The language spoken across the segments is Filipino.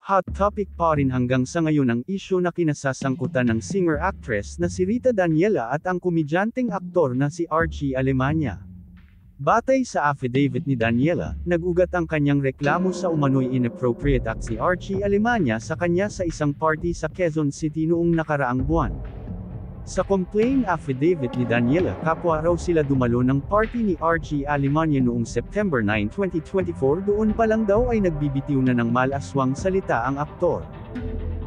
Hot topic pa rin hanggang sa ngayon ang isyu na kinasasangkutan ng singer-actress na si Rita Daniela at ang komedyanteng aktor na si Archie Alemania. Batay sa affidavit ni Daniela, nag-ugat ang kanyang reklamo sa umano'y inappropriate act si Archie Alemania sa kanya sa isang party sa Quezon City noong nakaraang buwan. Sa complaint affidavit ni Daniela, kapwa raw sila dumalo ng party ni Archie Alemania noong September 9, 2024. Doon pa lang daw ay nagbibitiw na ng malaswang salita ang aktor.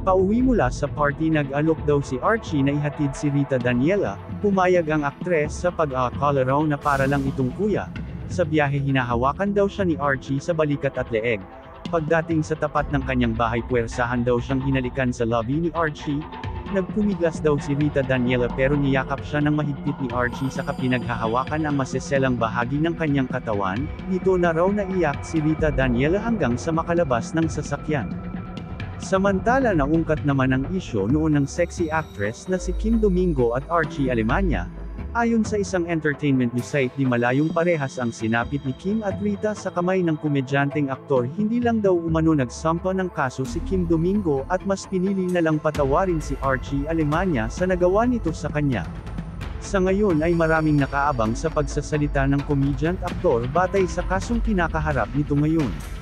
Pauwi mula sa party, nag-alok daw si Archie na ihatid si Rita Daniela. Pumayag ang aktres sa pag-aakala raw na para lang itong kuya. Sa biyahe hinahawakan daw siya ni Archie sa balikat at leeg. Pagdating sa tapat ng kanyang bahay, puwersahan daw siyang hinalikan sa lobby ni Archie. Nagpumiglas daw si Rita Daniela pero niyakap siya ng mahigpit ni Archie saka pinaghahawakan ang maseselang bahagi ng kanyang katawan. Dito na raw naiyak si Rita Daniela hanggang sa makalabas ng sasakyan. Samantala, naungkat naman ang isyu noon ng sexy actress na si Kim Domingo at Archie Alemania. Ayon sa isang entertainment news site, di malayong parehas ang sinapit ni Kim at Rita sa kamay ng komedyanteng aktor. Hindi lang daw umano nagsampa ng kaso si Kim Domingo at mas pinili na lang patawarin si Archie Alemania sa nagawa nito sa kanya. Sa ngayon ay maraming nakaabang sa pagsasalita ng comediant aktor batay sa kasong kinakaharap nito ngayon.